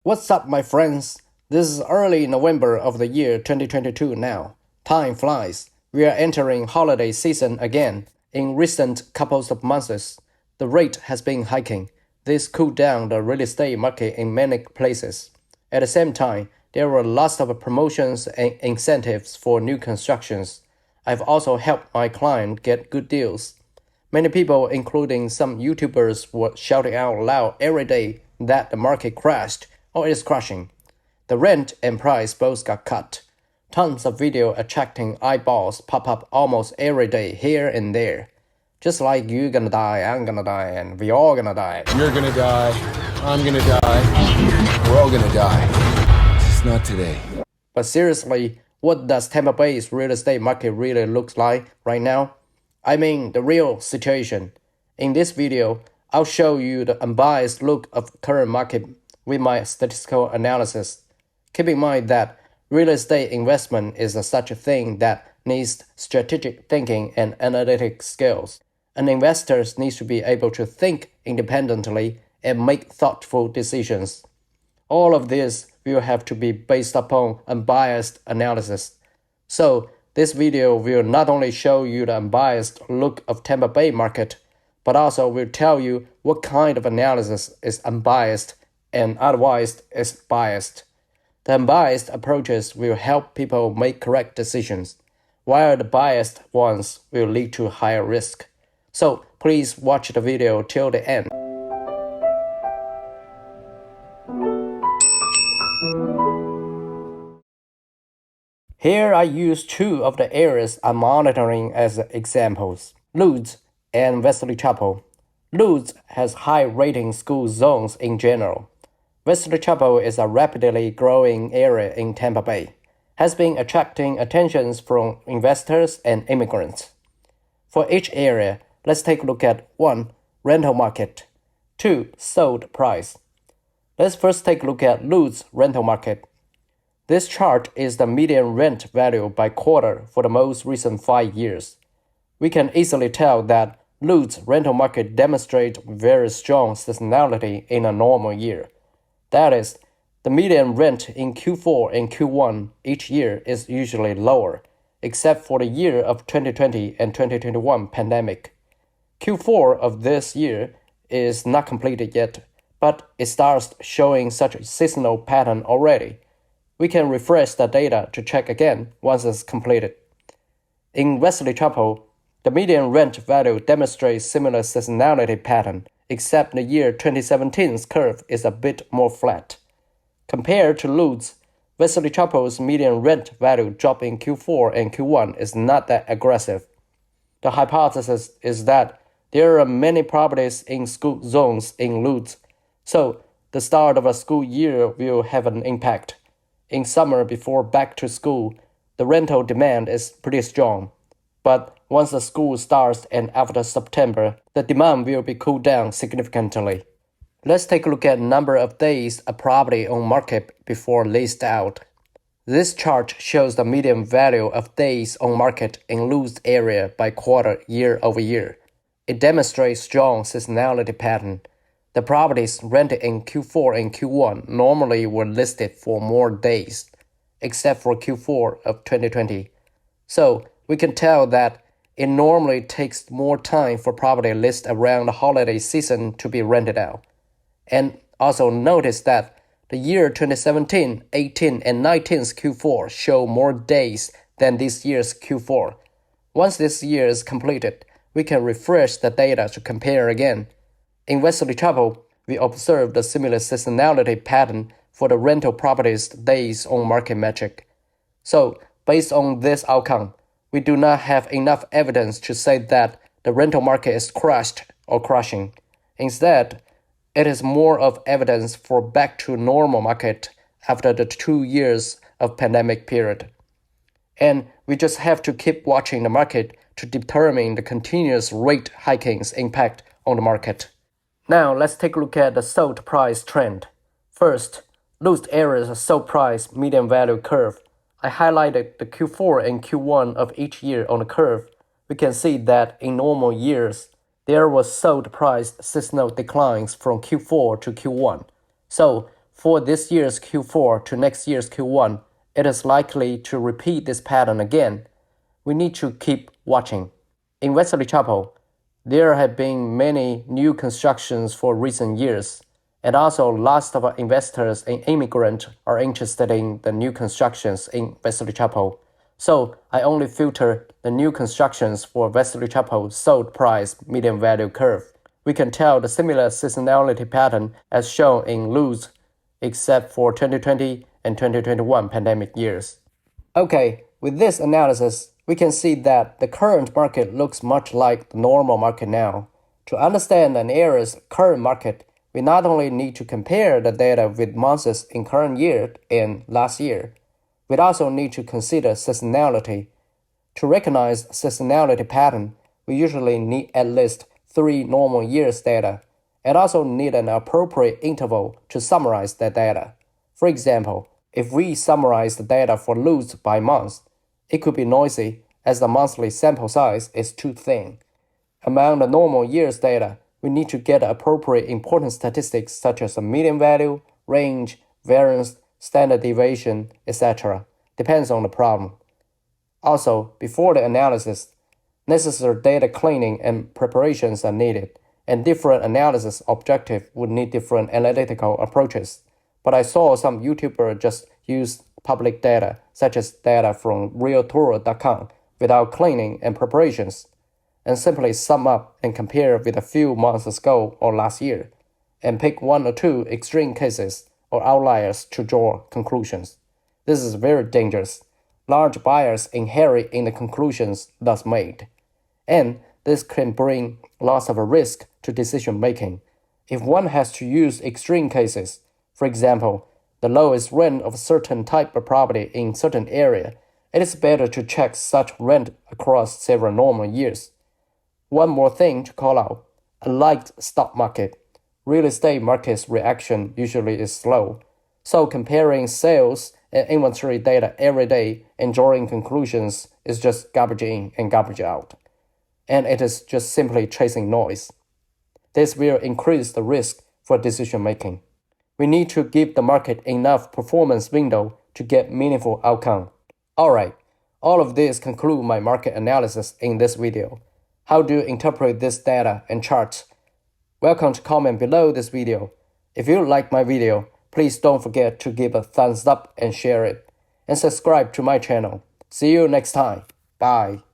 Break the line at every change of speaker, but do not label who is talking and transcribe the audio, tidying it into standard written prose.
What's up, my friends? This is early November of the year 2022 now. Time flies. We are entering holiday season again. In recent couples of months, the rate has been hiking. This cooled down the real estate market in many places. At the same time, there were lots of promotions and incentives for new constructions. I've also helped my client get good deals. Many people, including some YouTubers, were shouting out loud every day that the market crashed or is crashing. The rent and price both got cut. Tons of video attracting eyeballs pop up almost every day here and there. Just like you're gonna die, I'm gonna die, and we all gonna die.
You're gonna die, I'm gonna die, we're all gonna die. Just not today.
But seriously, what does Tampa Bay's real estate market really look like right now? I mean, the real situation. In this video, I'll show you the unbiased look of current market with my statistical analysis. Keep in mind that real estate investment is such a thing that needs strategic thinking and analytic skills. An investor needs to be able to think independently and make thoughtful decisions. All of this will have to be based upon unbiased analysis. So, this video will not only show you the unbiased look of Tampa Bay market, but also will tell you what kind of analysis is unbiased and otherwise is biased. The unbiased approaches will help people make correct decisions, while the biased ones will lead to higher risk. So please watch the video till the end. Here I use two of the areas I'm monitoring as examples, Lutz and Wesley Chapel. Lutz has high rating school zones in general. Wesley Chapel is a rapidly growing area in Tampa Bay, has been attracting attentions from investors and immigrants. For each area, let's take a look at 1. Rental market, 2. Sold price. Let's first take a look at Lutz rental market. This chart is the median rent value by quarter for the most recent 5 years. We can easily tell that Lutz rental market demonstrates very strong seasonality in a normal year. That is, the median rent in Q4 and Q1 each year is usually lower, except for the year of 2020 and 2021 pandemic. Q4 of this year is not completed yet, but it starts showing such a seasonal pattern already. We can refresh the data to check again once it's completed. In Wesley Chapel, the median rent value demonstrates similar seasonality pattern, except the year 2017's curve is a bit more flat. Compared to Lutz, Wesley Chapel's median rent value drop in Q4 and Q1 is not that aggressive. The hypothesis is that there are many properties in school zones in Lutz, so the start of a school year will have an impact. In summer before back to school, the rental demand is pretty strong. But once the school starts and after September, the demand will be cooled down significantly. Let's take a look at number of days a property on market before leased out. This chart shows the median value of days on market in Lutz area by quarter year over year. It demonstrates strong seasonality pattern. The properties rented in Q4 and Q1 normally were listed for more days, except for Q4 of 2020. So we can tell that it normally takes more time for property list around the holiday season to be rented out. And also notice that the year 2017, 18, and 19's Q4 show more days than this year's Q4. Once this year is completed, we can refresh the data to compare again. In Wesley Chapel, we observed a similar seasonality pattern for the rental properties days on market metric. So, based on this outcome, we do not have enough evidence to say that the rental market is crashed or crashing. Instead, it is more of evidence for back to normal market after the 2 years of pandemic period. And we just have to keep watching the market to determine the continuous rate hiking's impact on the market. Now let's take a look at the sold price trend. First, Lutz area's sold price median value curve. I highlighted the Q4 and Q1 of each year on the curve. We can see that in normal years, there was sold price seasonal declines from Q4 to Q1. So for this year's Q4 to next year's Q1, it is likely to repeat this pattern again. We need to keep watching. In Wesley Chapel, there have been many new constructions for recent years, and also lots of investors and immigrants are interested in the new constructions in Wesley Chapel. So I only filter the new constructions for Wesley Chapel sold price median value curve. We can tell the similar seasonality pattern as shown in Luz, except for 2020 and 2021 pandemic years. Okay, with this analysis, we can see that the current market looks much like the normal market now. To understand an area's current market, we not only need to compare the data with months in current year and last year, we also need to consider seasonality. To recognize seasonality pattern, we usually need at least 3 normal years data, and also need an appropriate interval to summarize that data. For example, if we summarize the data for Luz by month, it could be noisy as the monthly sample size is too thin. Among the normal years data, we need to get appropriate important statistics such as the median value, range, variance, standard deviation, etc. Depends on the problem. Also, before the analysis, necessary data cleaning and preparations are needed, and different analysis objectives would need different analytical approaches. But I saw some YouTubers just use public data, such as data from realtour.com, without cleaning and preparations, and simply sum up and compare with a few months ago or last year, and pick 1 or 2 extreme cases or outliers to draw conclusions. This is very dangerous. Large bias inherit in the conclusions thus made, and this can bring lots of risk to decision making. If one has to use extreme cases, for example, the lowest rent of a certain type of property in certain area, it is better to check such rent across several normal years. One more thing to call out, unlike stock market, real estate market's reaction usually is slow. So comparing sales and inventory data every day and drawing conclusions is just garbage in and garbage out. And it is just simply chasing noise. This will increase the risk for decision making. We need to give the market enough performance window to get meaningful outcome. Alright, all of this conclude my market analysis in this video. How do you interpret this data and charts? Welcome to comment below this video. If you like my video, please don't forget to give a thumbs up and share it. And subscribe to my channel. See you next time. Bye.